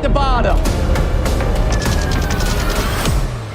the bottom.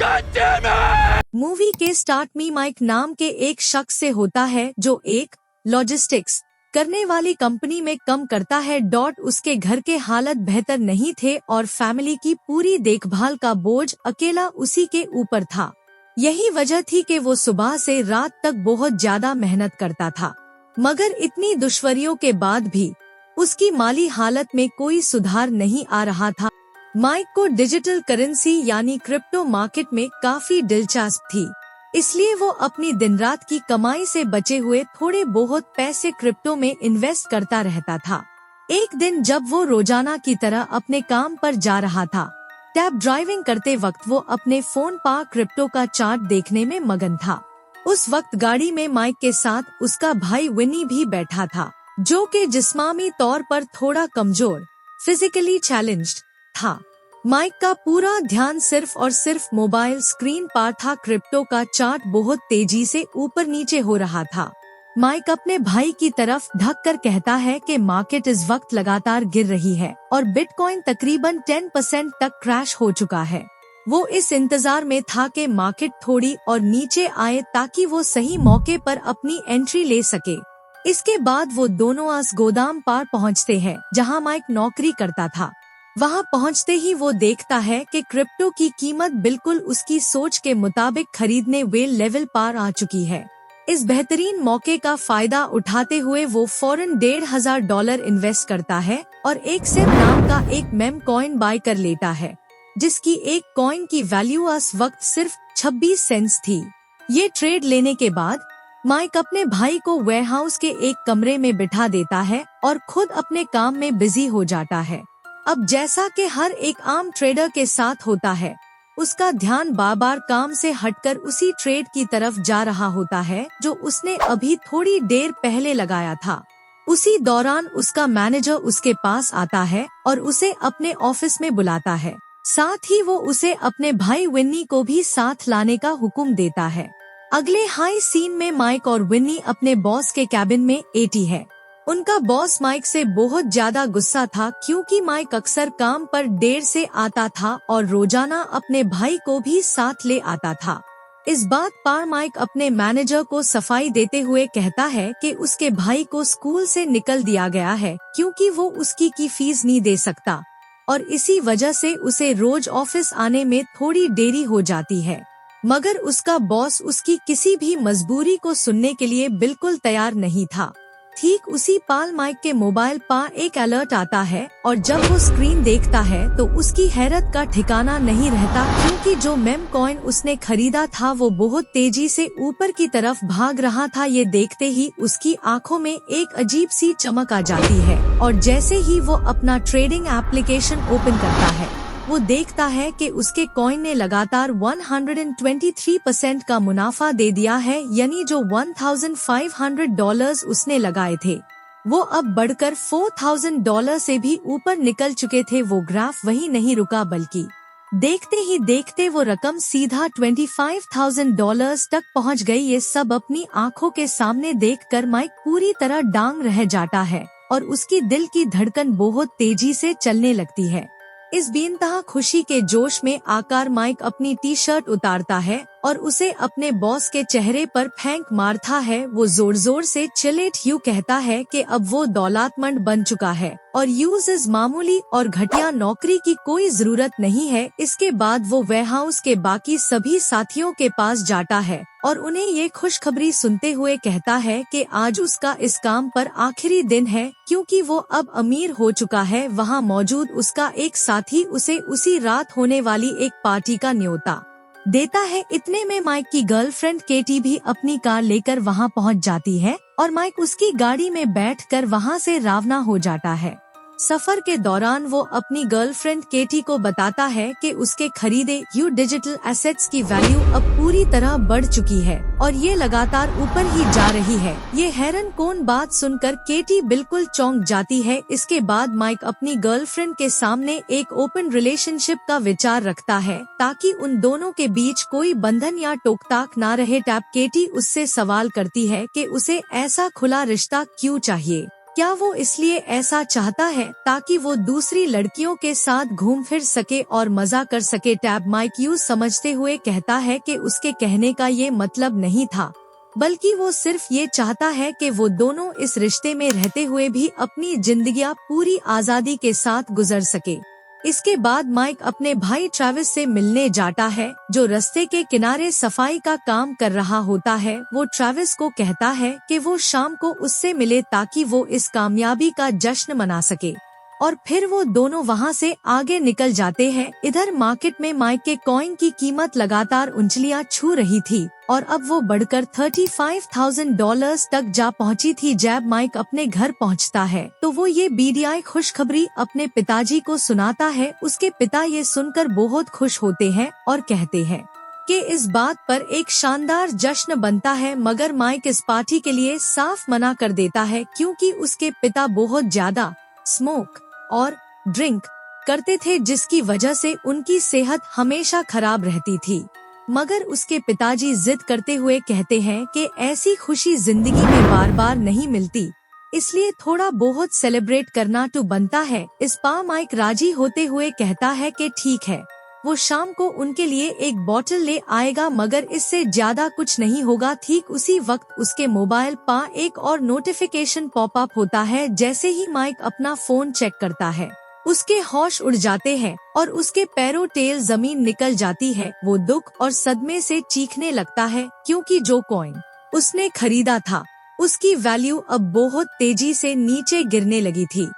God damn it! Movie के start में mic नाम के एक शख्स से होता है जो एक लॉजिस्टिक्स करने वाली कंपनी में काम करता है। उसके घर के हालत बेहतर नहीं थे और फैमिली की पूरी देखभाल का बोझ अकेला उसी के ऊपर था। यही वजह थी कि वो सुबह से रात तक बहुत ज्यादा मेहनत करता था, मगर इतनी दुश्वारियों के बाद भी उसकी माली हालत में कोई सुधार नहीं आ रहा था। माइक को डिजिटल करेंसी यानी क्रिप्टो मार्केट में काफी दिलचस्प थी, इसलिए वो अपनी दिन रात की कमाई से बचे हुए थोड़े बहुत पैसे क्रिप्टो में इन्वेस्ट करता रहता था। एक दिन जब वो रोजाना की तरह अपने काम पर जा रहा था, टैब ड्राइविंग करते वक्त वो अपने फोन पर क्रिप्टो का चार्ट देखने में मगन था। उस वक्त गाड़ी में माइक के साथ उसका भाई विनी भी बैठा था, जो कि जिस्मानी तौर पर थोड़ा कमजोर, फिजिकली चैलेंज्ड था। माइक का पूरा ध्यान सिर्फ और सिर्फ मोबाइल स्क्रीन पर था। क्रिप्टो का चार्ट बहुत तेजी से ऊपर नीचे हो रहा था। माइक अपने भाई की तरफ ढक कर कहता है कि मार्केट इस वक्त लगातार गिर रही है और बिटकॉइन तकरीबन 10% तक क्रैश हो चुका है। वो इस इंतजार में था कि मार्केट थोड़ी और नीचे आए ताकि वो सही मौके पर अपनी एंट्री ले सके। इसके बाद वो दोनों आस गोदाम पर पहुंचते हैं जहां माइक नौकरी करता था। वहां पहुंचते ही वो देखता है कि क्रिप्टो की कीमत बिल्कुल उसकी सोच के मुताबिक खरीदने वे लेवल पार आ चुकी है। इस बेहतरीन मौके का फायदा उठाते हुए वो फौरन $1,500 इन्वेस्ट करता है और एक सेम नाम का एक मेम कॉइन बाय कर लेता है, जिसकी एक कॉइन की वैल्यू उस वक्त सिर्फ 26 सेंट्स थी। ये ट्रेड लेने के बाद माइक अपने भाई को वेयरहाउस के एक कमरे में बिठा देता है और खुद अपने काम में बिजी हो जाता है। अब जैसा कि हर एक आम ट्रेडर के साथ होता है, उसका ध्यान बार बार काम से हटकर उसी ट्रेड की तरफ जा रहा होता है जो उसने अभी थोड़ी देर पहले लगाया था। उसी दौरान उसका मैनेजर उसके पास आता है और उसे अपने ऑफिस में बुलाता है। साथ ही वो उसे अपने भाई विन्नी को भी साथ लाने का हुक्म देता है। अगले हाई सीन में माइक और विन्नी अपने बॉस के कैबिन में एटी है। उनका बॉस माइक से बहुत ज्यादा गुस्सा था क्योंकि माइक अक्सर काम पर देर से आता था और रोजाना अपने भाई को भी साथ ले आता था। इस बात पर माइक अपने मैनेजर को सफाई देते हुए कहता है कि उसके भाई को स्कूल से निकल दिया गया है क्योंकि वो उसकी की फीस नहीं दे सकता और इसी वजह से उसे रोज ऑफिस आने में थोड़ी देरी हो जाती है। मगर उसका बॉस उसकी किसी भी मजबूरी को सुनने के लिए बिल्कुल तैयार नहीं था। ठीक उसी पाल माइक के मोबाइल पर एक अलर्ट आता है और जब वो स्क्रीन देखता है तो उसकी हैरत का ठिकाना नहीं रहता क्योंकि जो मेम कॉइन उसने खरीदा था वो बहुत तेजी से ऊपर की तरफ भाग रहा था। ये देखते ही उसकी आंखों में एक अजीब सी चमक आ जाती है और जैसे ही वो अपना ट्रेडिंग एप्लीकेशन ओपन करता है, वो देखता है कि उसके कॉइन ने लगातार 123% का मुनाफा दे दिया है, यानी जो $1,500 उसने लगाए थे वो अब बढ़कर $4,000 से भी ऊपर निकल चुके थे। वो ग्राफ वहीं नहीं रुका बल्कि देखते ही देखते वो रकम सीधा $25,000 तक पहुंच गई। ये सब अपनी आंखों के सामने देखकर माइक पूरी तरह डांग रह जाता है और उसकी दिल की धड़कन बहुत तेजी से चलने लगती है। इस बेइंतहा खुशी के जोश में आकर माइक अपनी टी शर्ट उतारता है और उसे अपने बॉस के चेहरे पर फेंक मारता है। वो जोर जोर से चिलेट यू कहता है कि अब वो दौलतमंद बन चुका है और यूज इस मामूली और घटिया नौकरी की कोई जरूरत नहीं है। इसके बाद वो वेयरहाउस के बाकी सभी साथियों के पास जाता है और उन्हें ये खुशखबरी सुनते हुए कहता है कि आज उसका इस काम पर आखिरी दिन है क्योंकि वो अब अमीर हो चुका है। वहाँ मौजूद उसका एक साथी उसे उसी रात होने वाली एक पार्टी का न्योता देता है। इतने में माइक की गर्लफ्रेंड केटी भी अपनी कार लेकर वहां पहुंच जाती है और माइक उसकी गाड़ी में बैठकर वहां से रवाना हो जाता है। सफर के दौरान वो अपनी गर्लफ्रेंड केटी को बताता है कि उसके खरीदे डिजिटल एसेट्स की वैल्यू अब पूरी तरह बढ़ चुकी है और ये लगातार ऊपर ही जा रही है। ये हैरान कौन बात सुनकर केटी बिल्कुल चौंक जाती है। इसके बाद माइक अपनी गर्लफ्रेंड के सामने एक ओपन रिलेशनशिप का विचार रखता है ताकि उन दोनों के बीच कोई बंधन या टोकताक ना रहे। टैप केटी उससे सवाल करती है कि उसे ऐसा खुला रिश्ता क्यों चाहिए। क्या वो इसलिए ऐसा चाहता है ताकि वो दूसरी लड़कियों के साथ घूम फिर सके और मजा कर सके? टैब माइक ह्यूज समझते हुए कहता है कि उसके कहने का ये मतलब नहीं था, बल्कि वो सिर्फ ये चाहता है कि वो दोनों इस रिश्ते में रहते हुए भी अपनी जिंदगियां पूरी आजादी के साथ गुजर सके। इसके बाद माइक अपने भाई ट्रैविस से मिलने जाता है, जो रास्ते के किनारे सफाई का काम कर रहा होता है। वो ट्रैविस को कहता है कि वो शाम को उससे मिले ताकि वो इस कामयाबी का जश्न मना सके, और फिर वो दोनों वहाँ से आगे निकल जाते हैं। इधर मार्केट में माइक के कॉइन की कीमत लगातार ऊंचाइयां छू रही थी और अब वो बढ़कर $35,000 तक जा पहुंची थी। जब माइक अपने घर पहुंचता है तो वो ये बीडीआई खुशखबरी अपने पिताजी को सुनाता है। उसके पिता ये सुनकर बहुत खुश होते हैं और कहते हैं कि इस बात पर एक शानदार जश्न बनता है, मगर माइक इस पार्टी के लिए साफ मना कर देता है क्योंकि उसके पिता बहुत ज्यादा स्मोक और ड्रिंक करते थे, जिसकी वजह से उनकी सेहत हमेशा खराब रहती थी। मगर उसके पिताजी जिद करते हुए कहते हैं कि ऐसी खुशी जिंदगी में बार बार नहीं मिलती, इसलिए थोड़ा बहुत सेलिब्रेट करना तो बनता है। इस पा माइक राजी होते हुए कहता है कि ठीक है, वो शाम को उनके लिए एक बोतल ले आएगा, मगर इससे ज्यादा कुछ नहीं होगा। ठीक उसी वक्त उसके मोबाइल पा एक और नोटिफिकेशन पॉप अप होता है। जैसे ही माइक अपना फोन चेक करता है, उसके होश उड़ जाते हैं और उसके पैरों टेल जमीन निकल जाती है। वो दुख और सदमे से चीखने लगता है क्योंकि जो कॉइन उसने खरीदा था उसकी वैल्यू अब बहुत तेजी से नीचे गिरने लगी थी।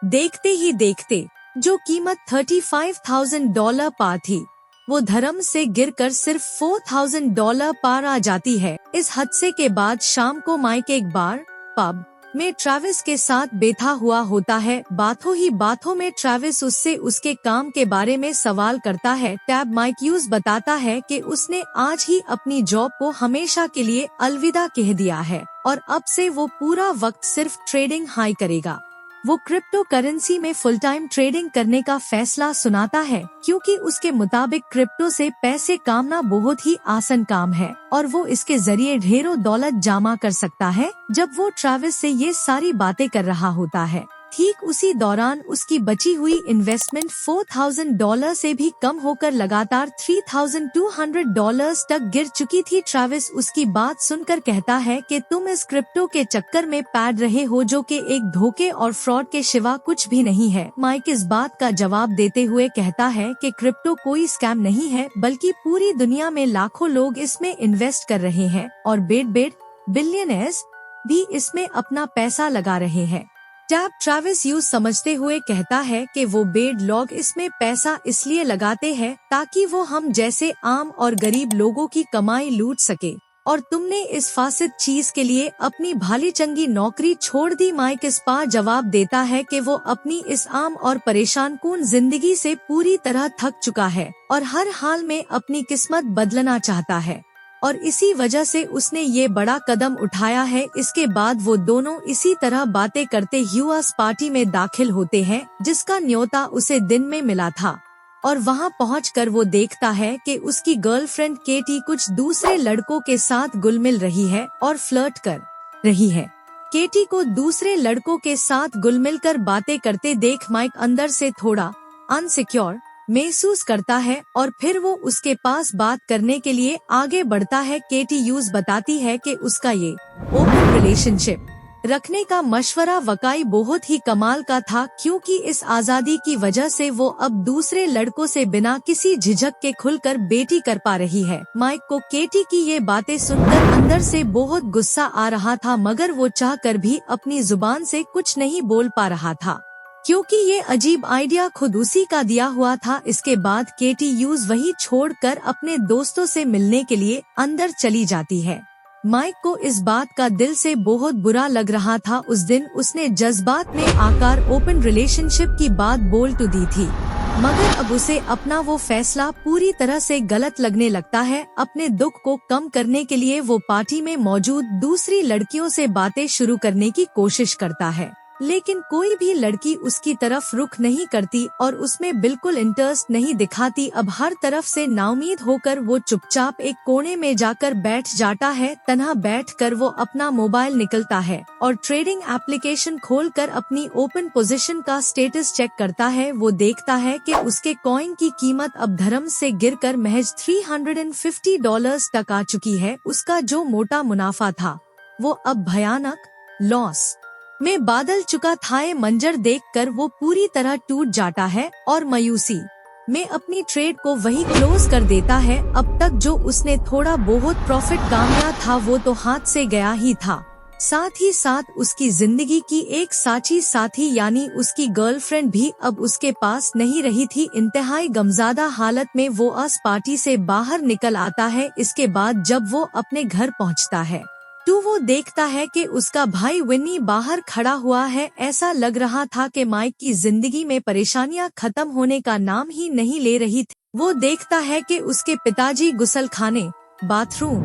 देखते ही देखते जो कीमत $35,000 पार थी, वो धर्म से गिरकर सिर्फ $4,000 पार आ जाती है। इस हादसे के बाद शाम को माइक एक बार पब में ट्रैविस के साथ बैठा हुआ होता है। बातों ही बातों में ट्रैविस उससे उसके काम के बारे में सवाल करता है। टैब माइक ह्यूज बताता है कि उसने आज ही अपनी जॉब को हमेशा के लिए अलविदा कह दिया है और अब से वो पूरा वक्त सिर्फ ट्रेडिंग हाई करेगा। वो क्रिप्टो करेंसी में फुल टाइम ट्रेडिंग करने का फैसला सुनाता है क्योंकि उसके मुताबिक क्रिप्टो से पैसे कमाना बहुत ही आसान काम है और वो इसके जरिए ढेरों दौलत जमा कर सकता है। जब वो ट्रैविस से ये सारी बातें कर रहा होता है, ठीक उसी दौरान उसकी बची हुई इन्वेस्टमेंट $4,000 से भी कम होकर लगातार $3,200 तक गिर चुकी थी। ट्रैविस उसकी बात सुनकर कहता है कि तुम इस क्रिप्टो के चक्कर में पड़ रहे हो, जो कि एक धोखे और फ्रॉड के सिवा कुछ भी नहीं है। माइक इस बात का जवाब देते हुए कहता है कि क्रिप्टो कोई स्कैम नहीं है, बल्कि पूरी दुनिया में लाखों लोग इसमें इन्वेस्ट कर रहे हैं और बेड बिलियनर्स भी इसमें अपना पैसा लगा रहे हैं। टैब ट्रैविस ह्यूज समझते हुए कहता है कि वो बेड लोग इसमें पैसा इसलिए लगाते हैं ताकि वो हम जैसे आम और गरीब लोगों की कमाई लूट सके, और तुमने इस फासिद चीज के लिए अपनी भाली चंगी नौकरी छोड़ दी। माइक इस पर जवाब देता है कि वो अपनी इस आम और परेशान कुन जिंदगी से पूरी तरह थक चुका है और हर हाल में अपनी किस्मत बदलना चाहता है, और इसी वजह से उसने ये बड़ा कदम उठाया है। इसके बाद वो दोनों इसी तरह बातें करते ह्यूज पार्टी में दाखिल होते हैं जिसका न्योता उसे दिन में मिला था, और वहाँ पहुंचकर वो देखता है कि उसकी गर्लफ्रेंड केटी कुछ दूसरे लड़कों के साथ घुल-मिल रही है और फ्लर्ट कर रही है। केटी को दूसरे लड़कों के साथ घुल-मिल कर बातें करते देख माइक अंदर से थोड़ा अनसिक्योर महसूस करता है और फिर वो उसके पास बात करने के लिए आगे बढ़ता है। केटी ह्यूज बताती है कि उसका ये ओपन रिलेशनशिप रखने का मशवरा वाकई बहुत ही कमाल का था, क्योंकि इस आजादी की वजह से वो अब दूसरे लड़कों से बिना किसी झिझक के खुलकर बेटी कर पा रही है। माइक को केटी की ये बातें सुनकर अंदर से बहुत गुस्सा आ रहा था, मगर वो चाहकर भी अपनी जुबान से कुछ नहीं बोल पा रहा था क्योंकि ये अजीब आइडिया खुद उसी का दिया हुआ था। इसके बाद केटी ह्यूज वही छोड़कर अपने दोस्तों से मिलने के लिए अंदर चली जाती है। माइक को इस बात का दिल से बहुत बुरा लग रहा था। उस दिन उसने जज्बात में आकर ओपन रिलेशनशिप की बात बोल तो दी थी, मगर अब उसे अपना वो फैसला पूरी तरह से गलत लगने लगता है। अपने दुख को कम करने के लिए वो पार्टी में मौजूद दूसरी लड़कियों से बातें शुरू करने की कोशिश करता है, लेकिन कोई भी लड़की उसकी तरफ रुख नहीं करती और उसमें बिल्कुल इंटरेस्ट नहीं दिखाती। अब हर तरफ से नाउमीद होकर वो चुपचाप एक कोने में जाकर बैठ जाता है। तन्हा बैठकर वो अपना मोबाइल निकलता है और ट्रेडिंग एप्लीकेशन खोलकर अपनी ओपन पोजीशन का स्टेटस चेक करता है। वो देखता है कि उसके कॉइन की कीमत अब धर्म से गिरकर महज $350 तक आ चुकी है। उसका जो मोटा मुनाफा था वो अब भयानक लॉस में बदल चुका था। ये मंजर देखकर वो पूरी तरह टूट जाता है और मायूसी में अपनी ट्रेड को वही क्लोज कर देता है। अब तक जो उसने थोड़ा बहुत प्रॉफिट कामया था वो तो हाथ से गया ही था। साथ ही साथ उसकी जिंदगी की एक साची साथी यानी उसकी गर्लफ्रेंड भी अब उसके पास नहीं रही थी। इंतहाई गमज़ादा हालत में वो उस पार्टी से बाहर निकल आता है। इसके बाद जब वो अपने घर पहुंचता है तो वो देखता है कि उसका भाई विनी बाहर खड़ा हुआ है। ऐसा लग रहा था कि माइक की जिंदगी में परेशानियां खत्म होने का नाम ही नहीं ले रही थी। वो देखता है कि उसके पिताजी गुसलखाने बाथरूम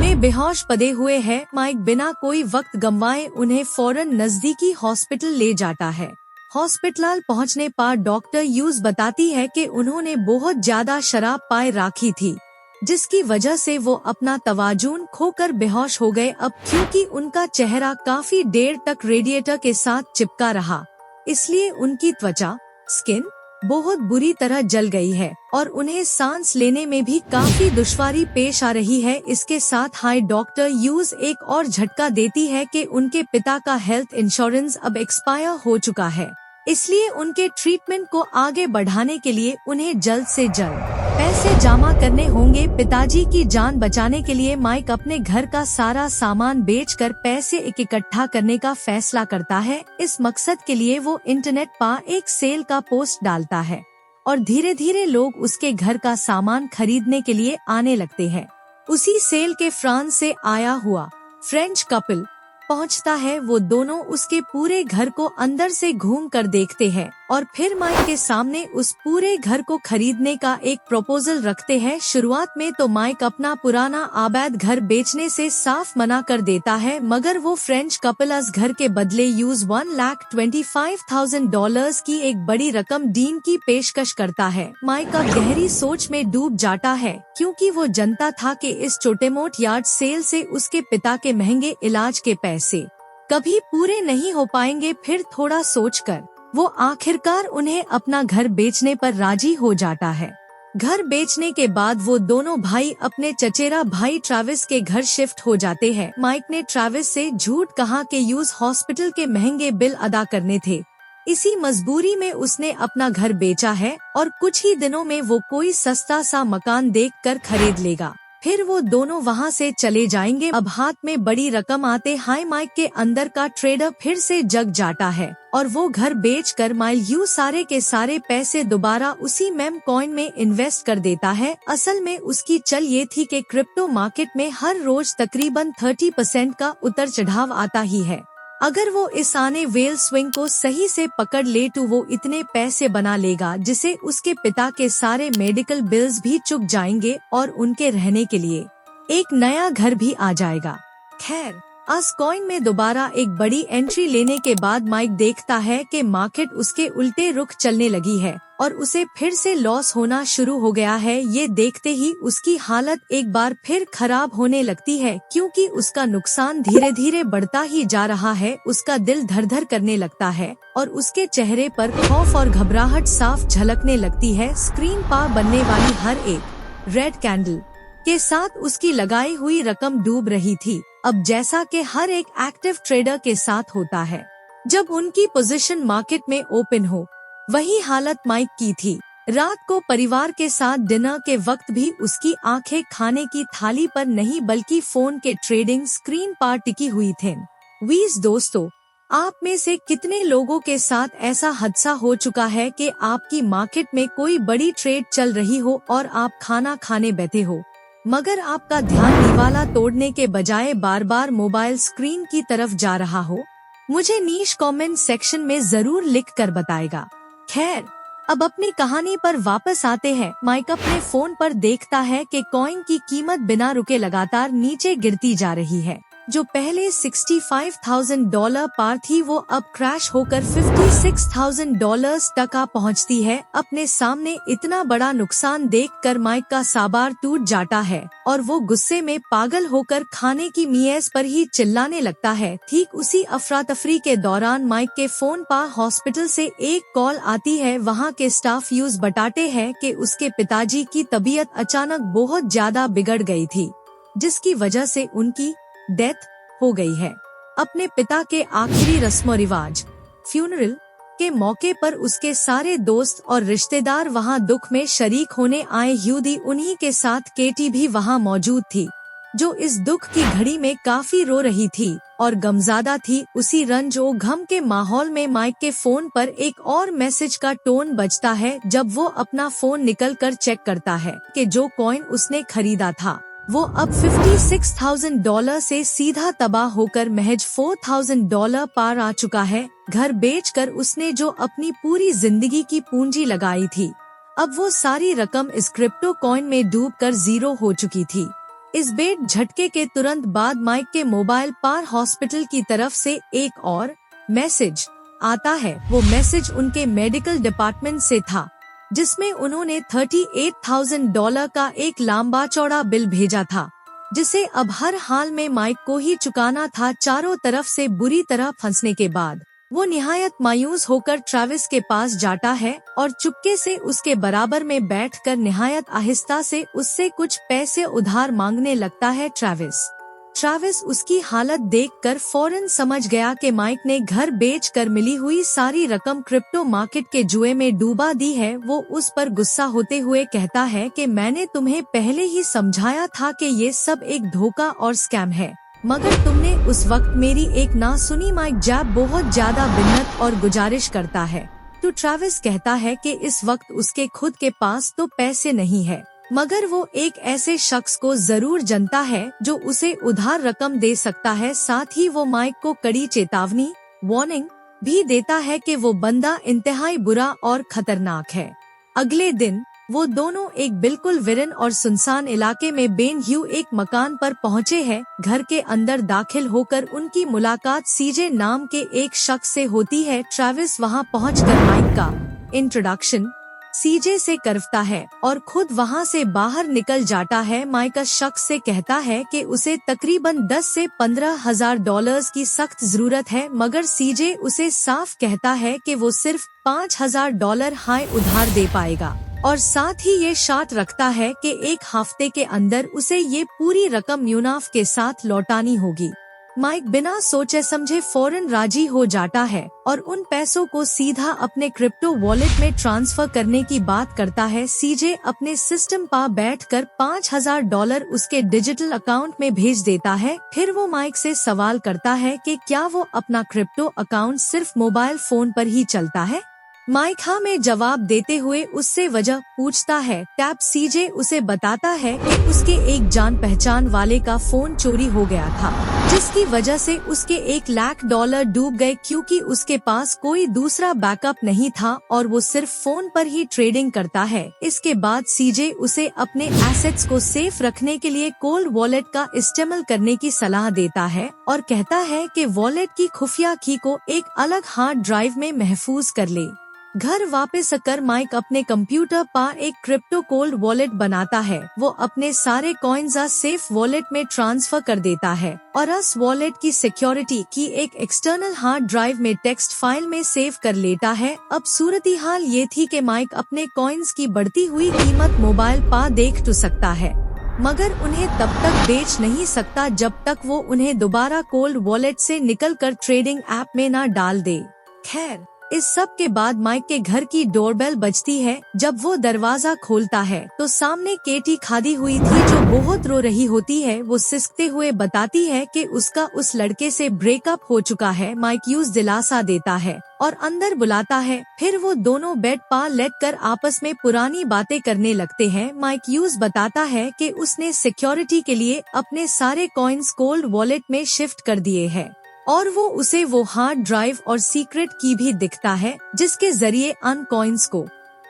में बेहोश पड़े हुए हैं। माइक बिना कोई वक्त गंवाए उन्हें फौरन नजदीकी हॉस्पिटल ले जाता है। हॉस्पिटल पहुंचने पर डॉक्टर यूज बताती है कि उन्होंने बहुत ज्यादा शराब पाए रखी थी, जिसकी वजह से वो अपना तवाजुन खोकर बेहोश हो गए। अब क्योंकि उनका चेहरा काफी देर तक रेडिएटर के साथ चिपका रहा, इसलिए उनकी त्वचा स्किन बहुत बुरी तरह जल गई है और उन्हें सांस लेने में भी काफी दुश्वारी पेश आ रही है। इसके साथ हाई डॉक्टर यूज एक और झटका देती है कि उनके पिता का हेल्थ इंश्योरेंस अब एक्सपायर हो चुका है, इसलिए उनके ट्रीटमेंट को आगे बढ़ाने के लिए उन्हें जल्द से जल्द पैसे जमा करने होंगे। पिताजी की जान बचाने के लिए माइक अपने घर का सारा सामान बेचकर पैसे इकट्ठा करने का फैसला करता है। इस मकसद के लिए वो इंटरनेट पर एक सेल का पोस्ट डालता है और धीरे धीरे लोग उसके घर का सामान खरीदने के लिए आने लगते हैं। उसी सेल के फ्रांस से आया हुआ फ्रेंच कपल पहुंचता है। वो दोनों उसके पूरे घर को अंदर से घूम कर देखते हैं और फिर माइक के सामने उस पूरे घर को खरीदने का एक प्रपोजल रखते हैं। शुरुआत में तो माइक अपना पुराना आबाद घर बेचने से साफ मना कर देता है, मगर वो फ्रेंच कपल उस घर के बदले यूज $1,25,000 की एक बड़ी रकम डीन की पेशकश करता है। माइक अब गहरी सोच में डूब जाता है, क्योंकि वो जानता था कि इस छोटे मोट यार्ड सेल से उसके पिता के महंगे इलाज के पैसे कभी पूरे नहीं हो पाएंगे। फिर थोड़ा सोचकर वो आखिरकार उन्हें अपना घर बेचने पर राजी हो जाता है। घर बेचने के बाद वो दोनों भाई अपने चचेरा भाई ट्रेविस के घर शिफ्ट हो जाते हैं। माइक ने ट्रेविस से झूठ कहा कि यूज हॉस्पिटल के महंगे बिल अदा करने थे, इसी मजबूरी में उसने अपना घर बेचा है और कुछ ही दिनों में वो कोई सस्ता सा मकान देखकर खरीद लेगा। फिर वो दोनों वहाँ से चले जाएंगे। अब हाथ में बड़ी रकम आते हाई माइक के अंदर का ट्रेडर फिर से जग जाता है और वो घर बेचकर माइल यू सारे के सारे पैसे दोबारा उसी मेम कॉइन में इन्वेस्ट कर देता है। असल में उसकी चल ये थी कि क्रिप्टो मार्केट में हर रोज तकरीबन 30% का उतर चढ़ाव आता ही है। अगर वो इस आने वेल स्विंग को सही से पकड़ ले तो वो इतने पैसे बना लेगा जिसे उसके पिता के सारे मेडिकल बिल्स भी चुक जाएंगे और उनके रहने के लिए एक नया घर भी आ जाएगा। खैर, अस कॉइन में दोबारा एक बड़ी एंट्री लेने के बाद माइक देखता है कि मार्केट उसके उल्टे रुख चलने लगी है और उसे फिर से लॉस होना शुरू हो गया है। ये देखते ही उसकी हालत एक बार फिर खराब होने लगती है, क्योंकि उसका नुकसान धीरे धीरे बढ़ता ही जा रहा है। उसका दिल धड़-धड़ करने लगता है और उसके चेहरे पर खौफ और घबराहट साफ झलकने लगती है। स्क्रीन पर बनने वाली हर एक रेड कैंडल के साथ उसकी लगाई हुई रकम डूब रही थी। अब जैसा कि हर एक एक्टिव ट्रेडर के साथ होता है जब उनकी पोजीशन मार्केट में ओपन हो, वही हालत माइक की थी। रात को परिवार के साथ डिनर के वक्त भी उसकी आंखें खाने की थाली पर नहीं बल्कि फोन के ट्रेडिंग स्क्रीन पर टिकी हुई थी। वीज दोस्तों, आप में से कितने लोगों के साथ ऐसा हादसा हो चुका है कि आपकी मार्केट में कोई बड़ी ट्रेड चल रही हो और आप खाना खाने बैठे हो, मगर आपका ध्यान दीवाला तोड़ने के बजाय बार बार मोबाइल स्क्रीन की तरफ जा रहा हो? मुझे नीच कमेंट सेक्शन में जरूर लिख कर बताएगा। खैर, अब अपनी कहानी पर वापस आते हैं। माइक अपने फोन पर देखता है कि कॉइन की कीमत बिना रुके लगातार नीचे गिरती जा रही है। जो पहले $65,000 पार थी वो अब क्रैश होकर $56,000 तक आ पहुँचती है। अपने सामने इतना बड़ा नुकसान देखकर माइक का साबार टूट जाता है और वो गुस्से में पागल होकर खाने की मेज पर ही चिल्लाने लगता है। ठीक उसी अफरा तफरी के दौरान माइक के फोन पर हॉस्पिटल से एक कॉल आती है। वहाँ के स्टाफ यूज बताते हैं कि उसके पिताजी की तबीयत अचानक बहुत ज्यादा बिगड़ गई थी, जिसकी वजह से उनकी डेथ हो गई है। अपने पिता के आखिरी रस्म रिवाज फ्यूनरल के मौके पर उसके सारे दोस्त और रिश्तेदार वहां दुख में शरीक होने आए। यूदी उन्हीं के साथ केटी भी वहां मौजूद थी, जो इस दुख की घड़ी में काफी रो रही थी और गमजादा थी। उसी रंज और गम के माहौल में माइक के फोन पर एक और मैसेज का टोन बजता है। जब वो अपना फोन निकल कर चेक करता है कि जो कॉइन उसने खरीदा था वो अब $56,000 से सीधा तबाह होकर महज $4,000 पार आ चुका है। घर बेचकर उसने जो अपनी पूरी जिंदगी की पूंजी लगाई थी, अब वो सारी रकम इस क्रिप्टो कॉइन में डूबकर जीरो हो चुकी थी। इस बेड झटके के तुरंत बाद माइक के मोबाइल पर हॉस्पिटल की तरफ से एक और मैसेज आता है। वो मैसेज उनके मेडिकल डिपार्टमेंट से था, जिसमें उन्होंने $38,000 का एक लंबा चौड़ा बिल भेजा था, जिसे अब हर हाल में माइक को ही चुकाना था। चारों तरफ से बुरी तरह फंसने के बाद वो निहायत मायूस होकर ट्रैविस के पास जाता है और चुपके से उसके बराबर में बैठकर निहायत आहिस्ता से उससे कुछ पैसे उधार मांगने लगता है। ट्रैविस उसकी हालत देखकर फौरन समझ गया कि माइक ने घर बेचकर मिली हुई सारी रकम क्रिप्टो मार्केट के जुए में डूबा दी है। वो उस पर गुस्सा होते हुए कहता है कि मैंने तुम्हें पहले ही समझाया था कि ये सब एक धोखा और स्कैम है, मगर तुमने उस वक्त मेरी एक ना सुनी। माइक जैब बहुत ज्यादा बिन्नत और गुजारिश करता है तो ट्रैविस कहता है कि इस वक्त उसके खुद के पास तो पैसे नहीं है, मगर वो एक ऐसे शख्स को जरूर जानता है जो उसे उधार रकम दे सकता है। साथ ही वो माइक को कड़ी चेतावनी वार्निंग भी देता है कि वो बंदा इंतहाई बुरा और खतरनाक है। अगले दिन वो दोनों एक बिल्कुल वीरान और सुनसान इलाके में बेन ह्यू एक मकान पर पहुँचे हैं। घर के अंदर दाखिल होकर उनकी मुलाकात सीजे नाम के एक शख्स से होती है। ट्रैविस वहां पहुंचकर माइक का इंट्रोडक्शन सीजे से करता है और खुद वहां से बाहर निकल जाता है। माइक शख्स से कहता है कि उसे तकरीबन 10 से $15,000 की सख्त जरूरत है, मगर सीजे उसे साफ कहता है कि वो सिर्फ $5,000 हाई उधार दे पाएगा और साथ ही ये शर्त रखता है कि एक हफ्ते के अंदर उसे ये पूरी रकम मुनाफ के साथ लौटानी होगी। माइक बिना सोचे समझे फौरन राजी हो जाता है और उन पैसों को सीधा अपने क्रिप्टो वॉलेट में ट्रांसफर करने की बात करता है। सीजे अपने सिस्टम पर बैठकर $5,000 उसके डिजिटल अकाउंट में भेज देता है। फिर वो माइक से सवाल करता है कि क्या वो अपना क्रिप्टो अकाउंट सिर्फ मोबाइल फोन पर ही चलता है। माइक हाँ में जवाब देते हुए उससे वजह पूछता है। टैब सीजे उसे बताता है कि उसके एक जान पहचान वाले का फोन चोरी हो गया था, जिसकी वजह से उसके $1,00,000 डूब गए, क्योंकि उसके पास कोई दूसरा बैकअप नहीं था और वो सिर्फ फोन पर ही ट्रेडिंग करता है। इसके बाद सीजे उसे अपने एसेट्स को सेफ रखने के लिए कोल्ड वॉलेट का इस्तेमाल करने की सलाह देता है और कहता है कि वॉलेट की खुफिया की को एक अलग हार्ड ड्राइव में महफूज कर ले। घर वापस आकर माइक अपने कंप्यूटर पर एक क्रिप्टो कोल्ड वॉलेट बनाता है। वो अपने सारे कॉइन्स सेफ वॉलेट में ट्रांसफर कर देता है और उस वॉलेट की सिक्योरिटी की एक एक्सटर्नल हार्ड ड्राइव में टेक्स्ट फाइल में सेव कर लेता है। अब सूरती हाल ये थी कि माइक अपने कॉइन्स की बढ़ती हुई कीमत मोबाइल पर देख तो सकता है, मगर उन्हें तब तक बेच नहीं सकता जब तक वो उन्हें दोबारा कोल्ड वॉलेट से निकलकर ट्रेडिंग ऐप में न डाल दे। खैर, इस सब के बाद माइक के घर की डोरबेल बजती है। जब वो दरवाजा खोलता है तो सामने केटी खड़ी हुई थी, जो बहुत रो रही होती है। वो सिसकते हुए बताती है कि उसका उस लड़के से ब्रेकअप हो चुका है। माइक यूज दिलासा देता है और अंदर बुलाता है। फिर वो दोनों बेड पर लेटकर आपस में पुरानी बातें करने लगते हैं। माइक यूज बताता है कि उसने सिक्योरिटी के लिए अपने सारे कॉइन्स कोल्ड वॉलेट में शिफ्ट कर दिए हैं और वो उसे वो हार्ड ड्राइव और सीक्रेट की भी दिखता है, जिसके जरिए अन कॉइन्स को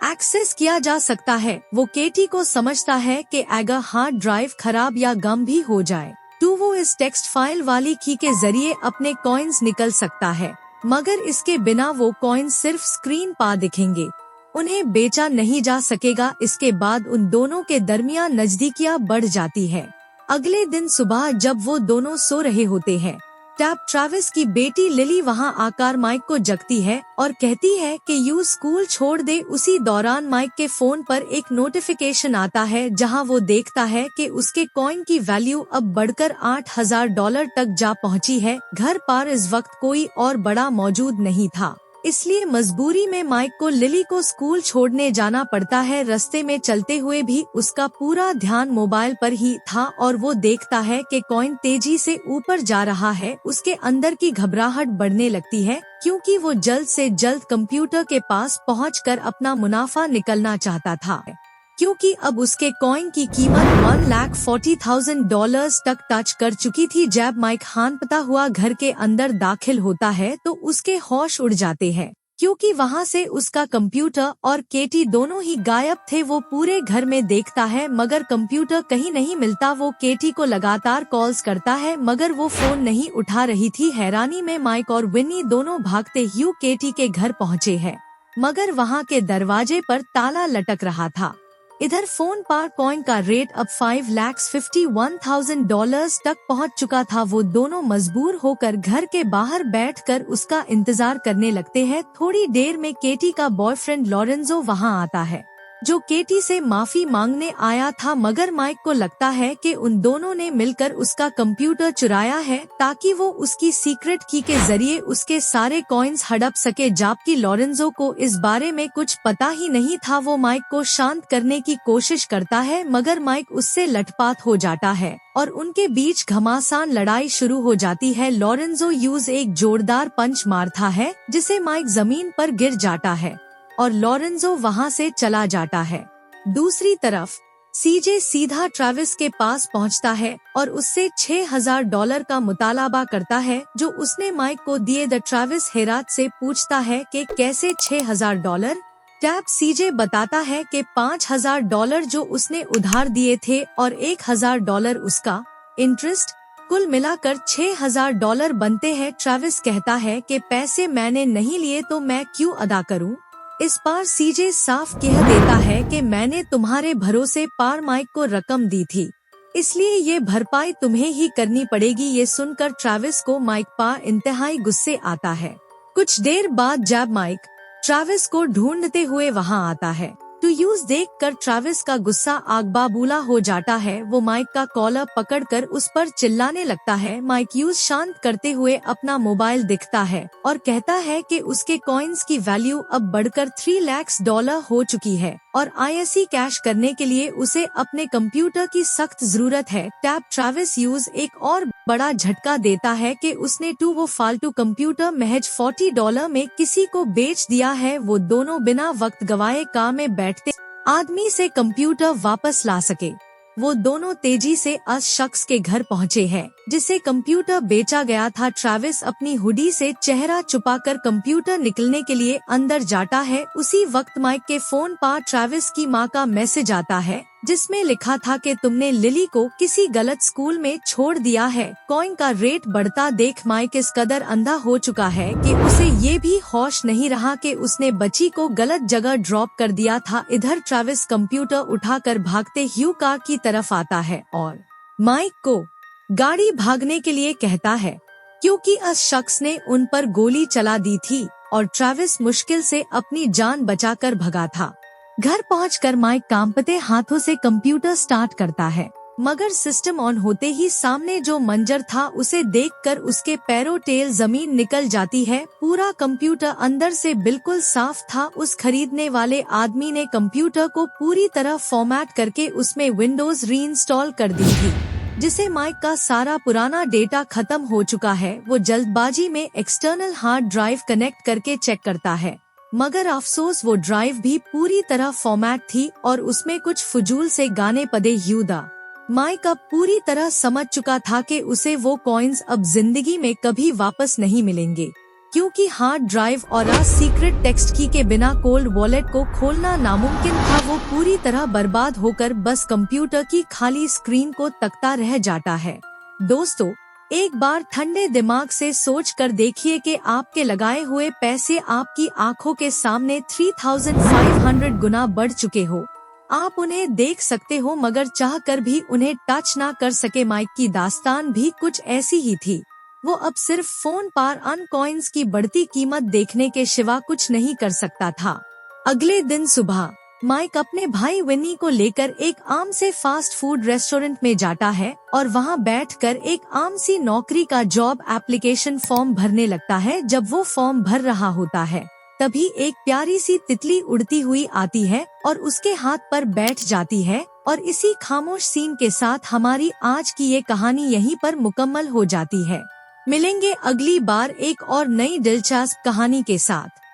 एक्सेस किया जा सकता है। वो केटी को समझता है कि अगर हार्ड ड्राइव खराब या गम भी हो जाए तो वो इस टेक्स्ट फाइल वाली की के जरिए अपने कॉइन्स निकल सकता है, मगर इसके बिना वो कॉइन्स सिर्फ स्क्रीन पर दिखेंगे, उन्हें बेचा नहीं जा सकेगा। इसके बाद उन दोनों के दरमियान नजदीकियां बढ़ जाती है। अगले दिन सुबह जब वो दोनों सो रहे होते हैं, तब ट्रैविस की बेटी लिली वहां आकर माइक को जगती है और कहती है कि यू स्कूल छोड़ दे। उसी दौरान माइक के फोन पर एक नोटिफिकेशन आता है जहां वो देखता है कि उसके कॉइन की वैल्यू अब बढ़कर $8,000 तक जा पहुंची है। घर पर इस वक्त कोई और बड़ा मौजूद नहीं था, इसलिए मजबूरी में माइक को लिली को स्कूल छोड़ने जाना पड़ता है। रास्ते में चलते हुए भी उसका पूरा ध्यान मोबाइल पर ही था और वो देखता है कि कॉइन तेजी से ऊपर जा रहा है। उसके अंदर की घबराहट बढ़ने लगती है क्योंकि वो जल्द से जल्द कंप्यूटर के पास पहुंचकर अपना मुनाफा निकलना चाहता था, क्योंकि अब उसके कॉइन की कीमत $1,40,000 तक टच कर चुकी थी। जब माइक हांफता हुआ घर के अंदर दाखिल होता है तो उसके होश उड़ जाते हैं, क्योंकि वहां से उसका कंप्यूटर और केटी दोनों ही गायब थे। वो पूरे घर में देखता है मगर कंप्यूटर कहीं नहीं मिलता। वो केटी को लगातार कॉल्स करता है मगर वो फोन नहीं उठा रही थी। हैरानी में माइक और विन्नी दोनों भागते हुए केटी के घर पहुँचे हैं, मगर वहाँ के दरवाजे पर ताला लटक रहा था। इधर फोन पर कॉइन का रेट अब $5,51,000 तक पहुंच चुका था। वो दोनों मजबूर होकर घर के बाहर बैठकर उसका इंतजार करने लगते हैं। थोड़ी देर में केटी का बॉयफ्रेंड लॉरेंजो वहां आता है, जो केटी से माफी मांगने आया था, मगर माइक को लगता है कि उन दोनों ने मिलकर उसका कंप्यूटर चुराया है ताकि वो उसकी सीक्रेट की के जरिए उसके सारे कॉइन्स हड़प सके, जबकि लॉरेंजो को इस बारे में कुछ पता ही नहीं था। वो माइक को शांत करने की कोशिश करता है मगर माइक उससे लटपात हो जाता है और उनके बीच घमासान लड़ाई शुरू हो जाती है। लॉरेंजो एक जोरदार पंच मारता है जिसे माइक जमीन पर गिर जाता है और लॉरेंजो वहां से चला जाता है। दूसरी तरफ सीजे सीधा ट्रैविस के पास पहुंचता है और उससे $6,000 का मुतालबा करता है जो उसने माइक को दिए। द ट्रैविस हैरात से पूछता है कि कैसे $6,000? टैब सीजे बताता है कि $5,000 जो उसने उधार दिए थे और $1,000 उसका इंटरेस्ट, कुल मिलाकर $6,000 बनते हैं। ट्रैविस कहता है कि पैसे मैंने नहीं लिए तो मैं क्यों अदा करूं? इस बार सीजे साफ कह देता है कि मैंने तुम्हारे भरोसे पर माइक को रकम दी थी, इसलिए ये भरपाई तुम्हें ही करनी पड़ेगी। ये सुनकर ट्रैविस को माइक पर इंतहाई गुस्से आता है। कुछ देर बाद जब माइक ट्रैविस को ढूंढते हुए वहां आता है तो देखकर ट्रैविस का गुस्सा आग बबूला हो जाता है। वो माइक का कॉलर पकड़कर उस पर चिल्लाने लगता है। माइक शांत करते हुए अपना मोबाइल दिखता है और कहता है कि उसके कॉइन्स की वैल्यू अब बढ़कर $3 लाख हो चुकी है और ISE कैश करने के लिए उसे अपने कंप्यूटर की सख्त जरूरत है। टैब ट्रैविस एक और बड़ा झटका देता है कि उसने वो फालतू कंप्यूटर महज $40 में किसी को बेच दिया है। वो दोनों बिना वक्त गवाए कार में बैठते आदमी से कंप्यूटर वापस ला सके। वो दोनों तेजी से उस शख्स के घर पहुँचे हैं जिसे कंप्यूटर बेचा गया था। ट्रैविस अपनी हुडी से चेहरा छुपाकर कंप्यूटर निकलने के लिए अंदर जाता है। उसी वक्त माइक के फोन पर ट्रैविस की मां का मैसेज आता है जिसमें लिखा था कि तुमने लिली को किसी गलत स्कूल में छोड़ दिया है। कॉइन का रेट बढ़ता देख माइक इस कदर अंधा हो चुका है कि उसे ये भी होश नहीं रहा कि उसने बच्ची को गलत जगह ड्रॉप कर दिया था। इधर ट्रैविस कंप्यूटर उठाकर भागते ह्यू कार की तरफ आता है और माइक को गाड़ी भागने के लिए कहता है, क्योंकि उस शख्स ने उन पर गोली चला दी थी और ट्रैविस मुश्किल से अपनी जान बचाकर भगा था। घर पहुंचकर माइक कांपते हाथों से कंप्यूटर स्टार्ट करता है, मगर सिस्टम ऑन होते ही सामने जो मंजर था उसे देखकर उसके पैरों टेल जमीन निकल जाती है। पूरा कंप्यूटर अंदर से बिल्कुल साफ था। उस खरीदने वाले आदमी ने कंप्यूटर को पूरी तरह फॉर्मेट करके उसमें विंडोज रीइंस्टॉल कर दी थी, जिसे माइक का सारा पुराना डेटा खत्म हो चुका है। वो जल्दबाजी में एक्सटर्नल हार्ड ड्राइव कनेक्ट करके चेक करता है, मगर अफसोस वो ड्राइव भी पूरी तरह फॉर्मेट थी और उसमें कुछ फजूल से गाने पड़े यूदा। माइक अब पूरी तरह समझ चुका था कि उसे वो कॉइन्स अब जिंदगी में कभी वापस नहीं मिलेंगे, क्योंकि हार्ड ड्राइव और सीक्रेट टेक्स्ट की के बिना कोल्ड वॉलेट को खोलना नामुमकिन था। वो पूरी तरह बर्बाद होकर बस कंप्यूटर की खाली स्क्रीन को तकता रह जाता है। दोस्तों, एक बार ठंडे दिमाग से सोच कर देखिए कि आपके लगाए हुए पैसे आपकी आंखों के सामने 3500 गुना बढ़ चुके हो। आप उन्हें देख सकते हो मगर चाह कर भी उन्हें टच ना कर सके। माइक की दास्तान भी कुछ ऐसी ही थी। वो अब सिर्फ फोन पर अन कॉइन्स की बढ़ती कीमत देखने के सिवा कुछ नहीं कर सकता था। अगले दिन सुबह माइक अपने भाई विनी को लेकर एक आम से फास्ट फूड रेस्टोरेंट में जाता है और वहां बैठकर एक आम सी नौकरी का जॉब एप्लीकेशन फॉर्म भरने लगता है। जब वो फॉर्म भर रहा होता है तभी एक प्यारी सी तितली उड़ती हुई आती है और उसके हाथ पर बैठ जाती है। और इसी खामोश सीन के साथ हमारी आज की ये कहानी यहीं पर मुकम्मल हो जाती है। मिलेंगे अगली बार एक और नई दिलचस्प कहानी के साथ।